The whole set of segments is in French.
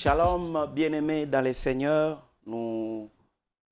Shalom, bien-aimés dans les Seigneurs. Nous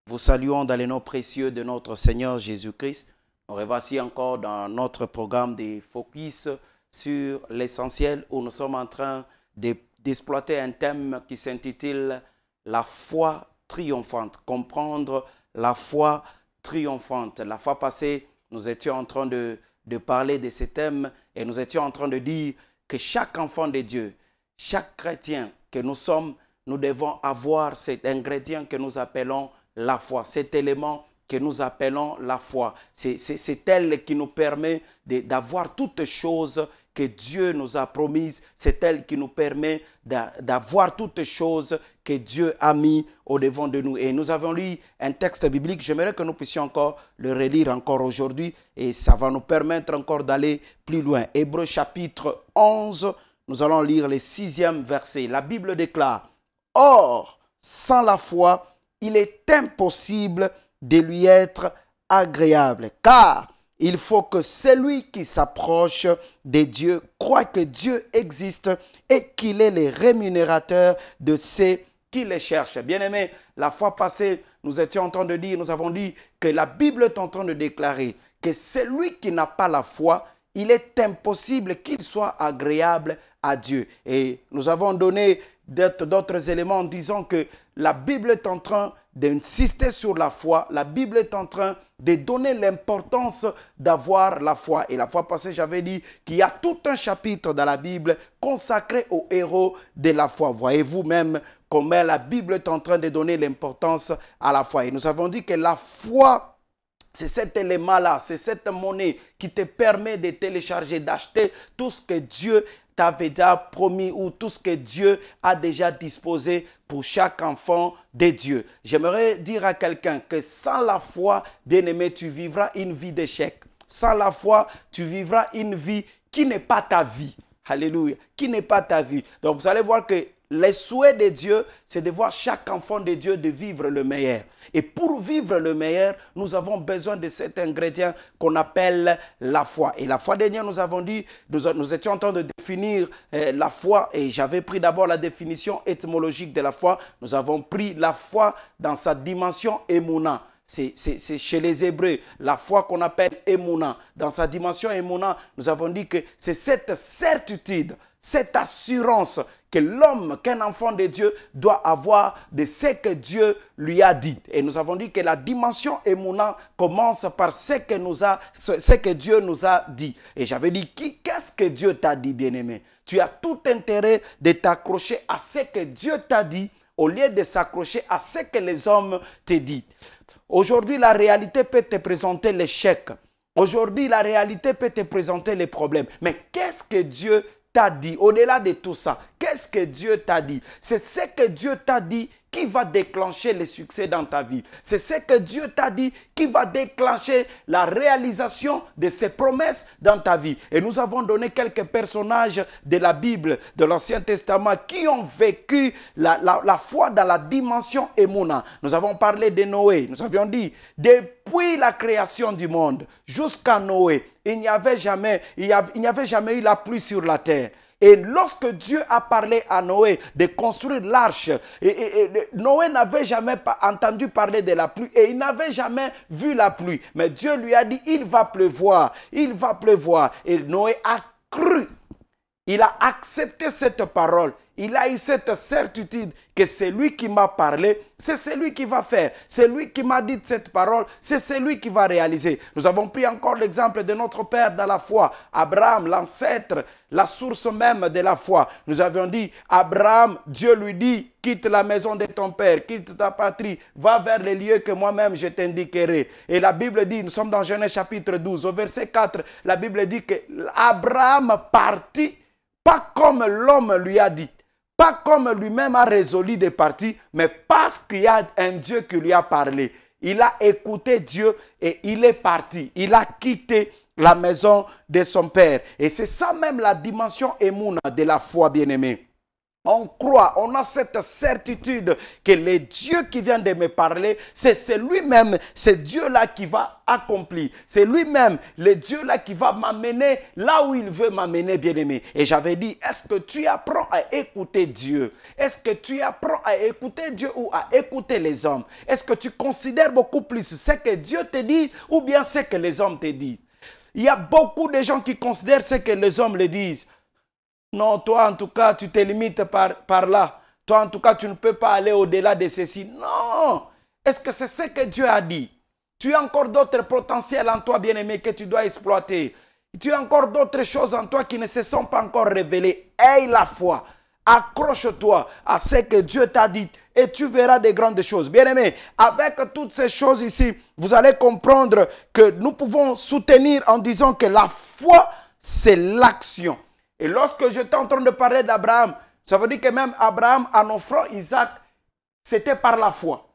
vous saluons dans les noms précieux de notre Seigneur Jésus-Christ. Nous revoici encore dans notre programme de focus sur l'essentiel où nous sommes en train d'exploiter un thème qui s'intitule la foi triomphante. Comprendre la foi triomphante. La fois passée, nous étions en train de parler de ce thème et nous étions en train de dire que chaque enfant de Dieu, chaque chrétien que nous sommes, nous devons avoir cet ingrédient que nous appelons la foi, cet élément que nous appelons la foi. C'est elle qui nous permet d'avoir toutes choses que Dieu nous a promises. C'est elle qui nous permet d'avoir toutes choses que Dieu a mis au devant de nous. Et nous avons lu un texte biblique. J'aimerais que nous puissions encore le relire encore aujourd'hui et ça va nous permettre encore d'aller plus loin. Hébreux chapitre 11, nous allons lire le 6e verset. La Bible déclare: Or, sans la foi, il est impossible de lui être agréable, car il faut que celui qui s'approche de Dieu croit que Dieu existe et qu'il est le rémunérateur de ceux qui le cherchent. Bien-aimés, la fois passée, nous étions en train de dire, nous avons dit que la Bible est en train de déclarer que celui qui n'a pas la foi, il est impossible qu'il soit agréable à Dieu. Et nous avons donné d'autres éléments en disant que la Bible est en train d'insister sur la foi. La Bible est en train de donner l'importance d'avoir la foi. Et la fois passée, j'avais dit qu'il y a tout un chapitre dans la Bible consacré aux héros de la foi. Voyez-vous même comment la Bible est en train de donner l'importance à la foi. Et nous avons dit que la foi, c'est cet élément-là, c'est cette monnaie qui te permet de télécharger, d'acheter tout ce que Dieu t'avait déjà promis ou tout ce que Dieu a déjà disposé pour chaque enfant de Dieu. J'aimerais dire à quelqu'un que sans la foi, bien-aimé, tu vivras une vie d'échec. Sans la foi, tu vivras une vie qui n'est pas ta vie. Alléluia. Qui n'est pas ta vie. Donc vous allez voir que les souhaits de Dieu, c'est de voir chaque enfant de Dieu de vivre le meilleur. Et pour vivre le meilleur, nous avons besoin de cet ingrédient qu'on appelle la foi. Et la foi dernière, nous avons dit, nous étions en train de définir la foi. Et j'avais pris d'abord la définition étymologique de la foi. Nous avons pris la foi dans sa dimension émouna. C'est chez les Hébreux, la foi qu'on appelle émouna. Dans sa dimension émouna, nous avons dit que c'est cette certitude, cette assurance que l'homme, qu'un enfant de Dieu doit avoir de ce que Dieu lui a dit. Et nous avons dit que la dimension émouna commence par ce que Dieu nous a dit. Et j'avais dit, qu'est-ce que Dieu t'a dit, bien-aimé? Tu as tout intérêt de t'accrocher à ce que Dieu t'a dit au lieu de s'accrocher à ce que les hommes te disent. Aujourd'hui, la réalité peut te présenter l'échec. Aujourd'hui, la réalité peut te présenter les problèmes. Mais qu'est-ce que Dieu t'a dit? Au-delà de tout ça, qu'est-ce que Dieu t'a dit? C'est ce que Dieu t'a dit qui va déclencher le succès dans ta vie. C'est ce que Dieu t'a dit qui va déclencher la réalisation de ses promesses dans ta vie. Et nous avons donné quelques personnages de la Bible, de l'Ancien Testament, qui ont vécu la foi dans la dimension émouna. Nous avons parlé de Noé. Nous avions dit, depuis la création du monde jusqu'à Noé, il n'y avait jamais eu la pluie sur la terre. Et lorsque Dieu a parlé à Noé de construire l'arche, Noé n'avait jamais entendu parler de la pluie et il n'avait jamais vu la pluie. Mais Dieu lui a dit, il va pleuvoir, il va pleuvoir. Et Noé a cru, il a accepté cette parole. Il a eu cette certitude que c'est lui qui m'a parlé, c'est celui qui va faire. C'est lui qui m'a dit cette parole, c'est celui qui va réaliser. Nous avons pris encore l'exemple de notre père dans la foi, Abraham, l'ancêtre, la source même de la foi. Nous avions dit, Abraham, Dieu lui dit, quitte la maison de ton père, quitte ta patrie, va vers les lieux que moi-même je t'indiquerai. Et la Bible dit, nous sommes dans Genèse chapitre 12, au verset 4, la Bible dit que Abraham partit, pas comme l'homme lui a dit. Pas comme lui-même a résolu de partir, mais parce qu'il y a un Dieu qui lui a parlé. Il a écouté Dieu et il est parti. Il a quitté la maison de son père. Et c'est ça même la dimension émouna de la foi, bien-aimée. On croit, on a cette certitude que le Dieu qui vient de me parler, c'est lui-même, c'est Dieu-là qui va accomplir. C'est lui-même, le Dieu-là qui va m'amener là où il veut m'amener, bien-aimé. Et j'avais dit, est-ce que tu apprends à écouter Dieu? Est-ce que tu apprends à écouter Dieu ou à écouter les hommes? Est-ce que tu considères beaucoup plus ce que Dieu te dit ou bien ce que les hommes te disent? Il y a beaucoup de gens qui considèrent ce que les hommes le disent. Non, toi en tout cas, tu te limites par là. Toi en tout cas, tu ne peux pas aller au-delà de ceci. Non. Est-ce que c'est ce que Dieu a dit? Tu as encore d'autres potentiels en toi, bien-aimé, que tu dois exploiter. Tu as encore d'autres choses en toi qui ne se sont pas encore révélées. Aie la foi. Accroche-toi à ce que Dieu t'a dit et tu verras de grandes choses. Bien-aimé, avec toutes ces choses ici, vous allez comprendre que nous pouvons soutenir en disant que la foi, c'est l'action. Et lorsque j'étais en train de parler d'Abraham, ça veut dire que même Abraham, en offrant Isaac, c'était par la foi.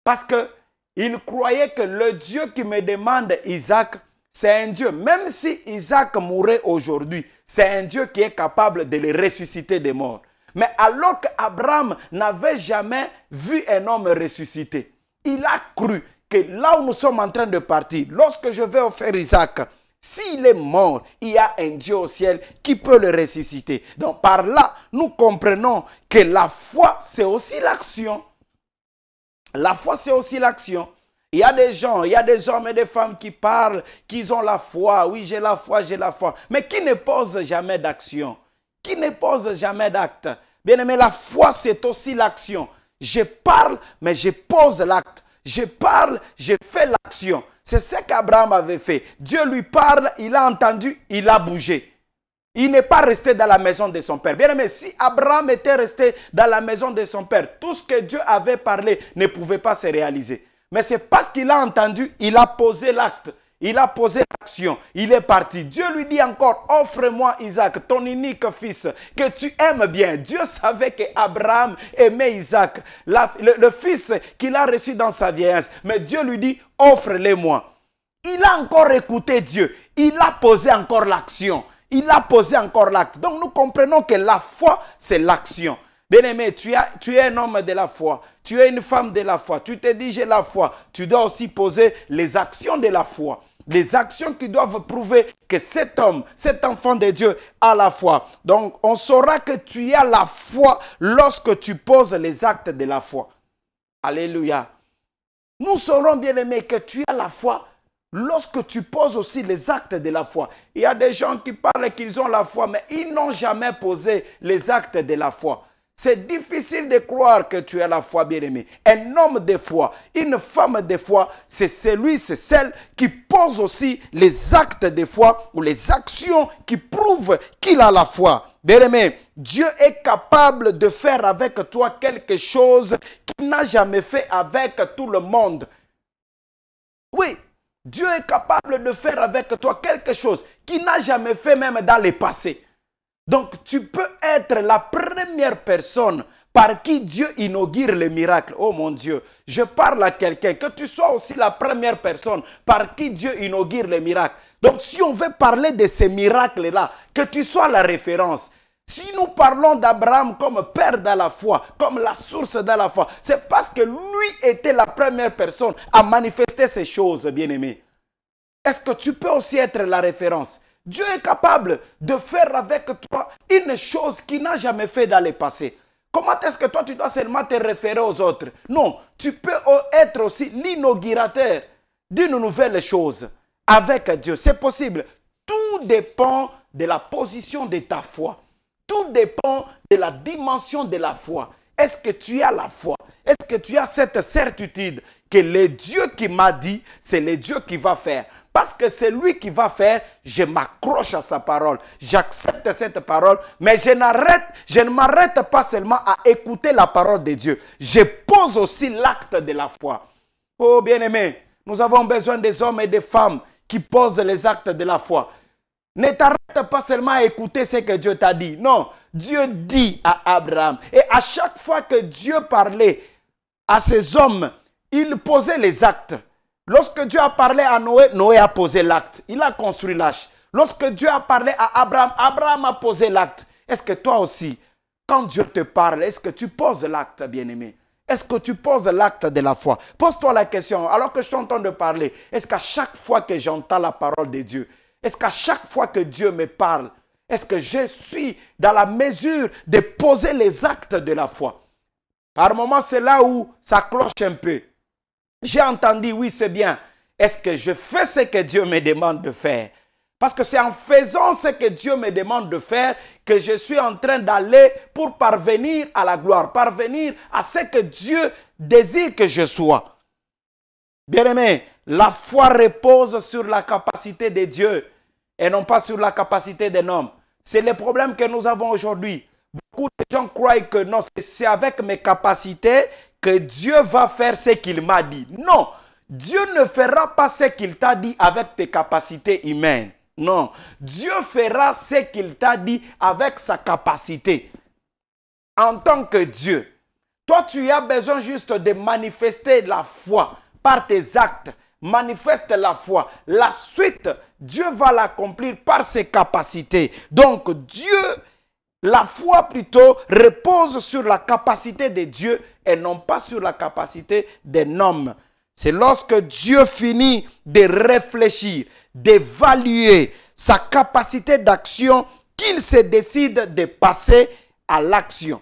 Parce qu'il croyait que le Dieu qui me demande Isaac, c'est un Dieu. Même si Isaac mourait aujourd'hui, c'est un Dieu qui est capable de le ressusciter des morts. Mais alors qu'Abraham n'avait jamais vu un homme ressuscité, il a cru que là où nous sommes en train de partir, lorsque je vais offrir Isaac, s'il est mort, il y a un Dieu au ciel qui peut le ressusciter. Donc par là, nous comprenons que la foi, c'est aussi l'action. La foi, c'est aussi l'action. Il y a des gens, il y a des hommes et des femmes qui parlent, qu'ils ont la foi. Oui, j'ai la foi, j'ai la foi. Mais qui ne posent jamais d'action. Qui ne posent jamais d'acte. Bien aimé, la foi, c'est aussi l'action. Je parle, mais je pose l'acte. Je parle, je fais l'action. C'est ce qu'Abraham avait fait. Dieu lui parle, il a entendu, il a bougé. Il n'est pas resté dans la maison de son père. Bien aimé, si Abraham était resté dans la maison de son père, tout ce que Dieu avait parlé ne pouvait pas se réaliser. Mais c'est parce qu'il a entendu, il a posé l'acte. Il a posé l'action. Il est parti. Dieu lui dit encore, offre-moi Isaac, ton unique fils, que tu aimes bien. Dieu savait qu'Abraham aimait Isaac, le fils qu'il a reçu dans sa vieillesse. Mais Dieu lui dit, offre-le-moi. Il a encore écouté Dieu. Il a posé encore l'action. Il a posé encore l'acte. Donc nous comprenons que la foi, c'est l'action. Bien-aimé, tu es un homme de la foi. Tu es une femme de la foi. Tu te dis, j'ai la foi. Tu dois aussi poser les actions de la foi. Les actions qui doivent prouver que cet homme, cet enfant de Dieu a la foi. Donc, on saura que tu as la foi lorsque tu poses les actes de la foi. Alléluia. Nous saurons, bien-aimé, que tu as la foi lorsque tu poses aussi les actes de la foi. Il y a des gens qui parlent qu'ils ont la foi, mais ils n'ont jamais posé les actes de la foi. C'est difficile de croire que tu as la foi, bien-aimé. Un homme de foi, une femme de foi, c'est celui, c'est celle qui pose aussi les actes de foi ou les actions qui prouvent qu'il a la foi. Bien-aimé, Dieu est capable de faire avec toi quelque chose qu'il n'a jamais fait avec tout le monde. Oui, Dieu est capable de faire avec toi quelque chose qu'il n'a jamais fait même dans le passé. Donc, tu peux être la première personne par qui Dieu inaugure les miracles. Oh mon Dieu, je parle à quelqu'un, que tu sois aussi la première personne par qui Dieu inaugure les miracles. Donc, si on veut parler de ces miracles-là, que tu sois la référence. Si nous parlons d'Abraham comme père de la foi, comme la source de la foi, c'est parce que lui était la première personne à manifester ces choses, bien-aimés. Est-ce que tu peux aussi être la référence? Dieu est capable de faire avec toi une chose qu'il n'a jamais fait dans le passé. Comment est-ce que toi tu dois seulement te référer aux autres? Non, tu peux être aussi l'inaugurateur d'une nouvelle chose avec Dieu. C'est possible. Tout dépend de la position de ta foi. Tout dépend de la dimension de la foi. Est-ce que tu as la foi? Est-ce que tu as cette certitude que le Dieu qui m'a dit, c'est le Dieu qui va faire? Parce que c'est lui qui va faire, je m'accroche à sa parole. J'accepte cette parole, mais je ne m'arrête pas seulement à écouter la parole de Dieu. Je pose aussi l'acte de la foi. Oh bien-aimé, nous avons besoin des hommes et des femmes qui posent les actes de la foi. Ne t'arrête pas seulement à écouter ce que Dieu t'a dit. Non, Dieu dit à Abraham. Et à chaque fois que Dieu parlait à ces hommes, il posait les actes. Lorsque Dieu a parlé à Noé, Noé a posé l'acte. Il a construit l'arche. Lorsque Dieu a parlé à Abraham, Abraham a posé l'acte. Est-ce que toi aussi, quand Dieu te parle, est-ce que tu poses l'acte, bien-aimé? Est-ce que tu poses l'acte de la foi? Pose-toi la question, alors que je suis en train de parler, est-ce qu'à chaque fois que j'entends la parole de Dieu, est-ce qu'à chaque fois que Dieu me parle, est-ce que je suis dans la mesure de poser les actes de la foi? Par moments, c'est là où ça cloche un peu. J'ai entendu, oui, c'est bien. Est-ce que je fais ce que Dieu me demande de faire? Parce que c'est en faisant ce que Dieu me demande de faire que je suis en train d'aller pour parvenir à la gloire, parvenir à ce que Dieu désire que je sois. Bien-aimé, la foi repose sur la capacité de Dieu et non pas sur la capacité d'un homme. C'est le problème que nous avons aujourd'hui. Beaucoup de gens croient que non, c'est avec mes capacités que Dieu va faire ce qu'il m'a dit. Non, Dieu ne fera pas ce qu'il t'a dit avec tes capacités humaines. Non, Dieu fera ce qu'il t'a dit avec sa capacité. En tant que Dieu, toi tu as besoin juste de manifester la foi par tes actes. Manifeste la foi. La suite, Dieu va l'accomplir par ses capacités. Donc Dieu, la foi plutôt, repose sur la capacité de Dieu et non pas sur la capacité d'un homme. C'est lorsque Dieu finit de réfléchir, d'évaluer sa capacité d'action qu'il se décide de passer à l'action.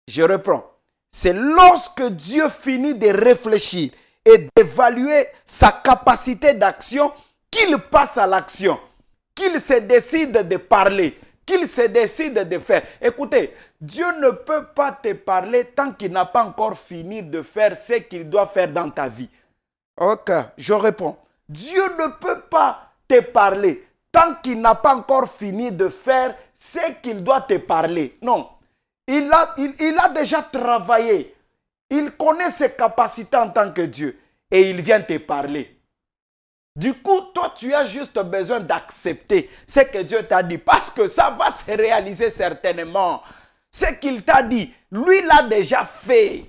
Je reprends. C'est lorsque Dieu finit de réfléchir et d'évaluer sa capacité d'action qu'il passe à l'action, qu'il se décide de parler, qu'il se décide de faire. Écoutez, Dieu ne peut pas te parler tant qu'il n'a pas encore fini de faire ce qu'il doit faire dans ta vie. Ok, je réponds. Dieu ne peut pas te parler tant qu'il n'a pas encore fini de faire ce qu'il doit te parler. Non, il a déjà travaillé. Il connaît ses capacités en tant que Dieu et il vient te parler. Du coup, toi, tu as juste besoin d'accepter ce que Dieu t'a dit parce que ça va se réaliser certainement. Ce qu'il t'a dit, lui l'a déjà fait.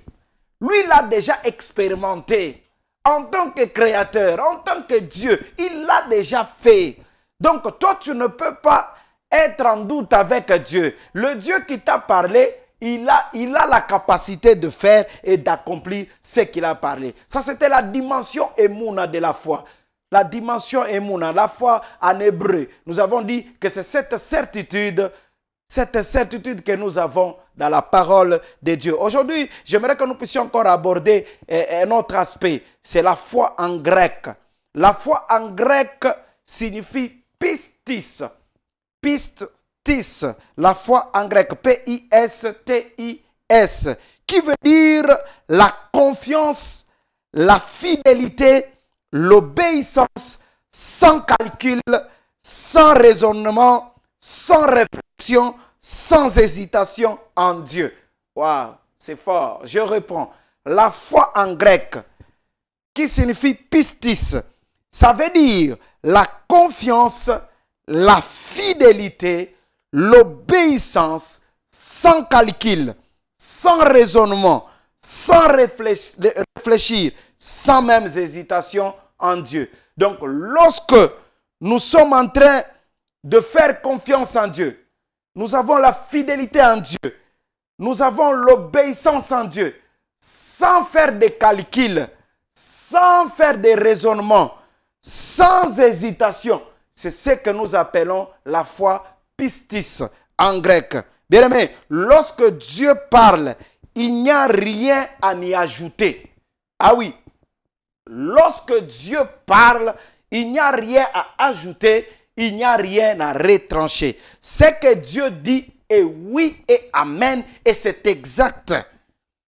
Lui l'a déjà expérimenté. En tant que créateur, en tant que Dieu, il l'a déjà fait. Donc, toi, tu ne peux pas être en doute avec Dieu. Le Dieu qui t'a parlé, il a la capacité de faire et d'accomplir ce qu'il a parlé. Ça, c'était la dimension émouna de la foi. La dimension émouna, la foi en hébreu. Nous avons dit que c'est cette certitude que nous avons dans la parole de Dieu. Aujourd'hui, j'aimerais que nous puissions encore aborder un autre aspect. C'est la foi en grec. La foi en grec signifie pistis. Pistis. La foi en grec. P-I-S-T-I-S. Qui veut dire la confiance, la fidélité, l'obéissance, sans calcul, sans raisonnement, sans réflexion, sans hésitation en Dieu. Waouh, c'est fort. Je reprends. La foi en grec, qui signifie pistis, ça veut dire la confiance, la fidélité, l'obéissance, sans calcul, sans raisonnement, sans réfléchir, sans même hésitation en Dieu. Donc, lorsque nous sommes en train de faire confiance en Dieu, nous avons la fidélité en Dieu, nous avons l'obéissance en Dieu, sans faire de calculs, sans faire de raisonnements, sans hésitation. C'est ce que nous appelons la foi pistis en grec. Bien-aimé, lorsque Dieu parle, il n'y a rien à y ajouter. Ah oui, lorsque Dieu parle, il n'y a rien à ajouter, il n'y a rien à retrancher. Ce que Dieu dit est oui et amen et c'est exact.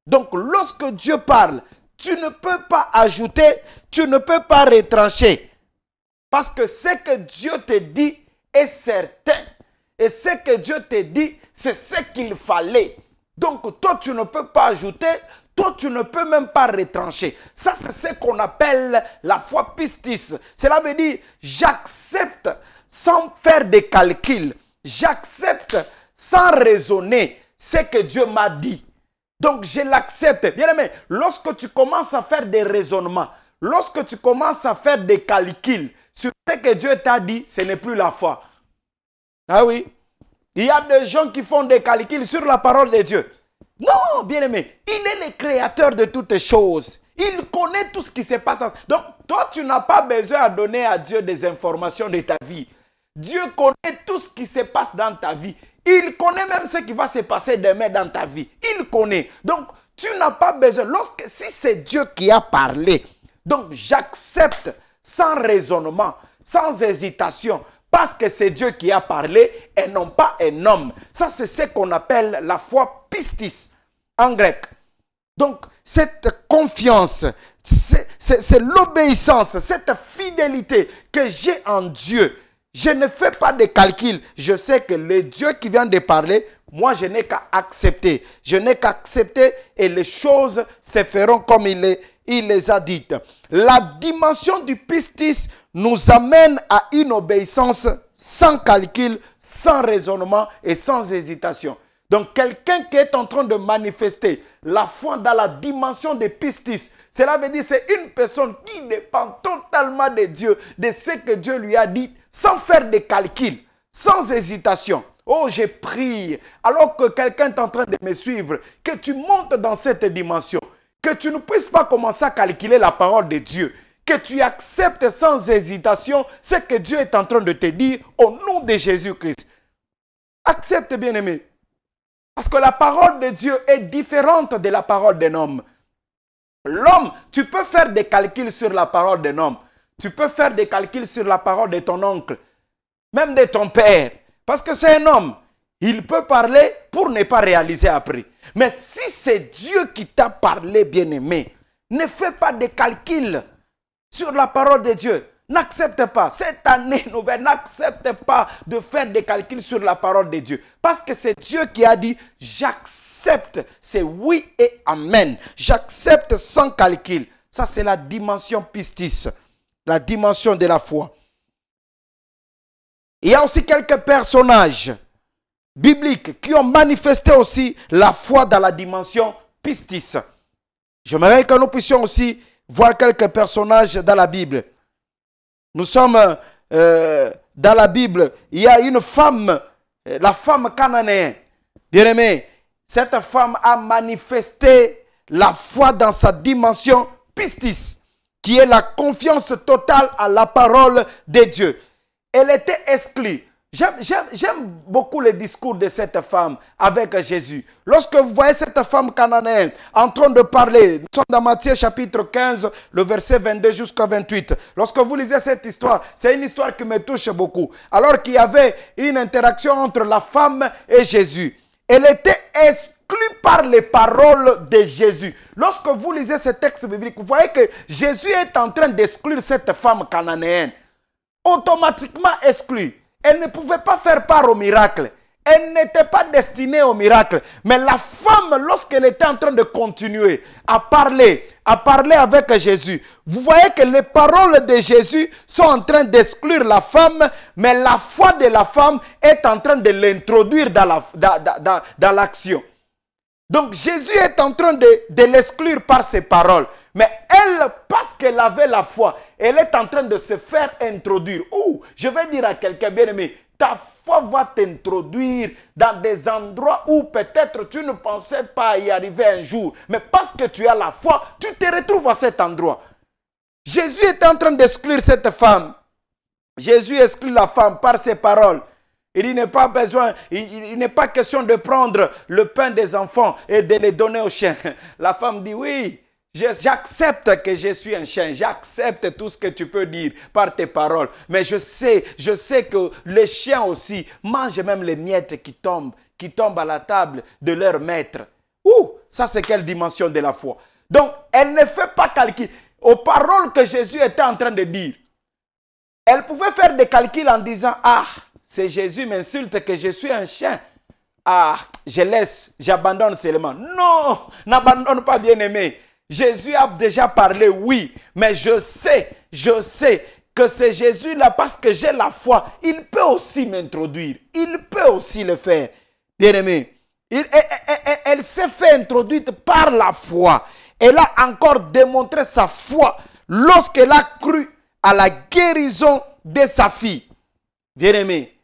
Donc lorsque Dieu parle, tu ne peux pas ajouter, tu ne peux pas retrancher. Parce que ce que Dieu te dit est certain. Et ce que Dieu te dit, c'est ce qu'il fallait. Donc toi, tu ne peux pas ajouter, toi, tu ne peux même pas retrancher. Ça, c'est ce qu'on appelle la foi pistis. Cela veut dire, j'accepte sans faire des calculs. J'accepte sans raisonner ce que Dieu m'a dit. Donc, je l'accepte. Bien aimé, lorsque tu commences à faire des raisonnements, lorsque tu commences à faire des calculs sur ce que Dieu t'a dit, ce n'est plus la foi. Ah oui. Il y a des gens qui font des calculs sur la parole de Dieu. Non, bien-aimé, il est le créateur de toutes choses. Il connaît tout ce qui se passe. Donc, toi, tu n'as pas besoin à donner à Dieu des informations de ta vie. Dieu connaît tout ce qui se passe dans ta vie. Il connaît même ce qui va se passer demain dans ta vie. Il connaît. Donc, tu n'as pas besoin. Si c'est Dieu qui a parlé, donc j'accepte sans raisonnement, sans hésitation, parce que c'est Dieu qui a parlé et non pas un homme. Ça, c'est ce qu'on appelle la foi pistis en grec. Donc, cette confiance, c'est l'obéissance, cette fidélité que j'ai en Dieu. Je ne fais pas de calcul. Je sais que le Dieu qui vient de parler, moi, je n'ai qu'à accepter. Je n'ai qu'à accepter et les choses se feront comme il les a dites. La dimension du pistis nous amène à une obéissance sans calcul, sans raisonnement et sans hésitation. Donc, quelqu'un qui est en train de manifester la foi dans la dimension des pistis, cela veut dire que c'est une personne qui dépend totalement de Dieu, de ce que Dieu lui a dit, sans faire de calcul, sans hésitation. Oh, je prie, alors que quelqu'un est en train de me suivre, que tu montes dans cette dimension, que tu ne puisses pas commencer à calculer la parole de Dieu, que tu acceptes sans hésitation ce que Dieu est en train de te dire au nom de Jésus-Christ. Accepte, bien-aimé. Parce que la parole de Dieu est différente de la parole d'un homme. L'homme, tu peux faire des calculs sur la parole d'un homme. Tu peux faire des calculs sur la parole de ton oncle, même de ton père. Parce que c'est un homme. Il peut parler pour ne pas réaliser après. Mais si c'est Dieu qui t'a parlé, bien-aimé, ne fais pas de calculs sur la parole de Dieu. N'accepte pas. Cette année nouvelle, n'accepte pas de faire des calculs sur la parole de Dieu. Parce que c'est Dieu qui a dit, j'accepte. C'est oui et amen. J'accepte sans calcul. Ça, c'est la dimension pistis. La dimension de la foi. Il y a aussi quelques personnages bibliques qui ont manifesté aussi la foi dans la dimension pistis. J'aimerais que nous puissions aussi voir quelques personnages dans la Bible. Nous sommes dans la Bible. Il y a une femme, la femme cananéenne. Bien-aimé, cette femme a manifesté la foi dans sa dimension pistis, qui est la confiance totale à la parole de Dieu. Elle était exclue. J'aime beaucoup le discours de cette femme avec Jésus. Lorsque vous voyez cette femme cananéenne en train de parler, nous sommes dans Matthieu chapitre 15, le verset 22 jusqu'à 28. Lorsque vous lisez cette histoire, c'est une histoire qui me touche beaucoup. Alors qu'il y avait une interaction entre la femme et Jésus. Elle était exclue par les paroles de Jésus. Lorsque vous lisez ce texte biblique, vous voyez que Jésus est en train d'exclure cette femme cananéenne. Automatiquement exclue. Elle ne pouvait pas faire part au miracle. Elle n'était pas destinée au miracle. Mais la femme, lorsqu'elle était en train de continuer à parler avec Jésus, vous voyez que les paroles de Jésus sont en train d'exclure la femme, mais la foi de la femme est en train de l'introduire dans l'action. Donc Jésus est en train de l'exclure par ses paroles. Mais elle, parce qu'elle avait la foi, elle est en train de se faire introduire. Ouh, je vais dire à quelqu'un bien-aimé, ta foi va t'introduire dans des endroits où peut-être tu ne pensais pas y arriver un jour. Mais parce que tu as la foi, tu te retrouves à cet endroit. Jésus est en train d'exclure cette femme. Jésus exclut la femme par ses paroles. Il n'est pas besoin, il n'est pas question de prendre le pain des enfants et de les donner aux chiens. La femme dit oui, j'accepte que je suis un chien, j'accepte tout ce que tu peux dire par tes paroles. Mais je sais que les chiens aussi mangent même les miettes qui tombent à la table de leur maître. Ouh, ça c'est quelle dimension de la foi. Donc, elle ne fait pas calcul aux paroles que Jésus était en train de dire. Elle pouvait faire des calculs en disant, ah, c'est Jésus m'insulte que je suis un chien. Ah, je laisse, j'abandonne seulement. Non, n'abandonne pas, bien-aimé. Jésus a déjà parlé, oui, mais je sais que c'est Jésus-là parce que j'ai la foi. Il peut aussi m'introduire. Il peut aussi le faire, bien-aimé. Elle s'est fait introduire par la foi. Elle a encore démontré sa foi lorsqu'elle a cru à la guérison de sa fille. Bien-aimé,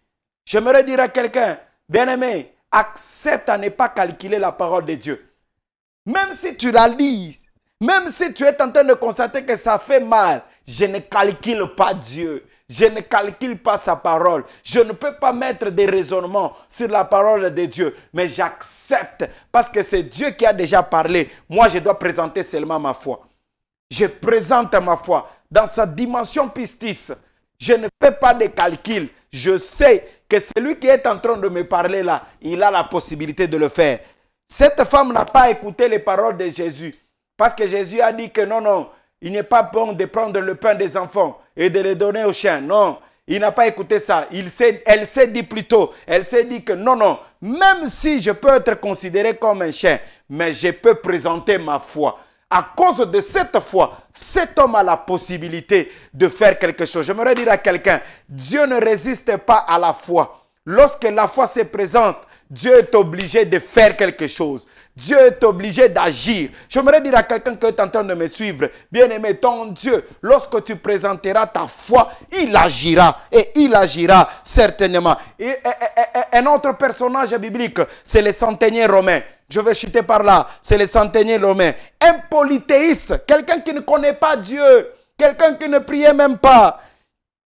j'aimerais dire à quelqu'un, Bien-aimé, accepte à ne pas calculer la parole de Dieu. Même si tu la lis, même si tu es en train de constater que ça fait mal, je ne calcule pas Dieu. Je ne calcule pas sa parole. Je ne peux pas mettre des raisonnements sur la parole de Dieu. Mais j'accepte parce que c'est Dieu qui a déjà parlé. Moi, je dois présenter seulement ma foi. Je présente ma foi dans sa dimension pistis. Je ne fais pas de calcul. Je sais que celui qui est en train de me parler là, il a la possibilité de le faire. Cette femme n'a pas écouté les paroles de Jésus. Parce que Jésus a dit que non, non, il n'est pas bon de prendre le pain des enfants et de le donner aux chiens. Non, il n'a pas écouté ça. Elle s'est dit plutôt, elle s'est dit que non, non, même si je peux être considéré comme un chien, mais je peux présenter ma foi. À cause de cette foi, cet homme a la possibilité de faire quelque chose. J'aimerais dire à quelqu'un, Dieu ne résiste pas à la foi. Lorsque la foi se présente, Dieu est obligé de faire quelque chose. Dieu est obligé d'agir. J'aimerais dire à quelqu'un qui est en train de me suivre, bien-aimé, ton Dieu, lorsque tu présenteras ta foi, il agira. Et il agira certainement. Et un autre personnage biblique, c'est le centenier romain. Je vais chuter par là. C'est le centenier romain. Un polythéiste, quelqu'un qui ne connaît pas Dieu, quelqu'un qui ne priait même pas.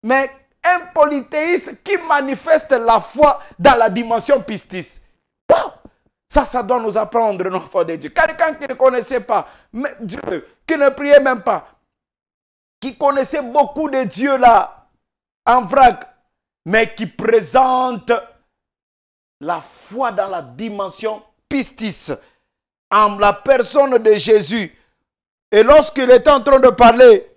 Mais un polythéiste qui manifeste la foi dans la dimension pistis. Wow! Ça doit nous apprendre nos foi de Dieu. Quelqu'un qui ne connaissait pas Dieu, qui ne priait même pas, qui connaissait beaucoup de Dieu là, en vrac, mais qui présente la foi dans la dimension pistis, en la personne de Jésus. Et lorsqu'il était en train de parler,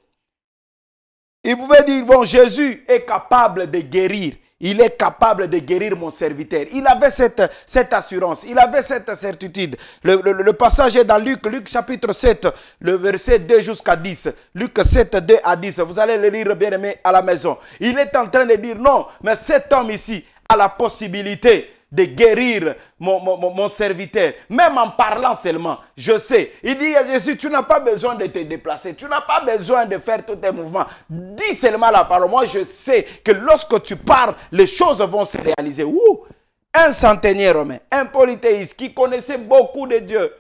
il pouvait dire, bon, Jésus est capable de guérir. Il est capable de guérir mon serviteur. Il avait cette assurance. Il avait cette certitude. Le passage est dans Luc chapitre 7, le verset 2 jusqu'à 10. Luc 7, 2 à 10. Vous allez le lire, bien aimé, à la maison. Il est en train de dire, non, mais cet homme ici a la possibilité de guérir mon serviteur. Même en parlant seulement, je sais. Il dit à Jésus, tu n'as pas besoin de te déplacer. Tu n'as pas besoin de faire tous tes mouvements. Dis seulement la parole. Moi, je sais que lorsque tu parles, les choses vont se réaliser. Ouh! Un centenier romain, un polythéiste qui connaissait beaucoup de Dieu,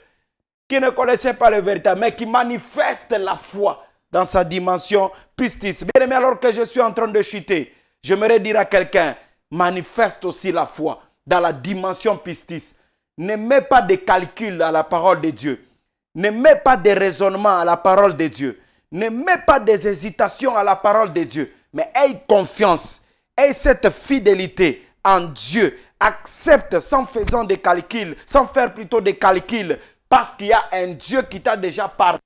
qui ne connaissait pas le véritable, mais qui manifeste la foi dans sa dimension pistis. Bien aimé, alors que je suis en train de chuter, j'aimerais dire à quelqu'un, manifeste aussi la foi dans la dimension pistis. Ne mets pas de calcul à la parole de Dieu. Ne mets pas de raisonnement à la parole de Dieu. Ne mets pas des hésitations à la parole de Dieu. Mais aie confiance, aie cette fidélité en Dieu. Accepte sans faisant des calculs, sans faire plutôt des calculs, parce qu'il y a un Dieu qui t'a déjà parlé.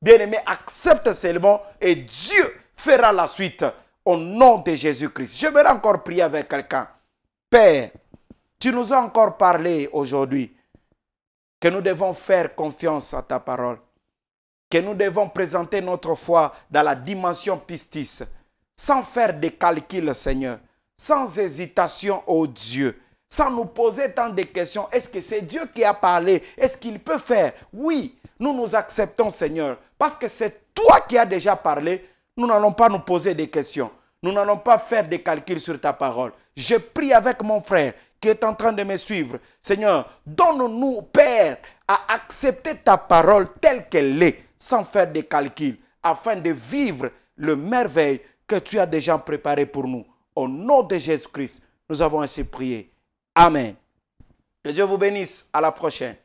Bien-aimé, accepte seulement et Dieu fera la suite au nom de Jésus-Christ. Je vais encore prier avec quelqu'un. Père, tu nous as encore parlé aujourd'hui que nous devons faire confiance à ta parole, que nous devons présenter notre foi dans la dimension pistis, sans faire des calculs, Seigneur, sans hésitation, ô Dieu, sans nous poser tant de questions. Est-ce que c'est Dieu qui a parlé? Est-ce qu'il peut faire? Oui, nous acceptons, Seigneur, parce que c'est toi qui as déjà parlé. Nous n'allons pas nous poser des questions. Nous n'allons pas faire des calculs sur ta parole. Je prie avec mon frère qui est en train de me suivre. Seigneur, donne-nous, Père, à accepter ta parole telle qu'elle est, sans faire des calculs, afin de vivre le merveille que tu as déjà préparé pour nous. Au nom de Jésus-Christ, nous avons ainsi prié. Amen. Que Dieu vous bénisse. À la prochaine.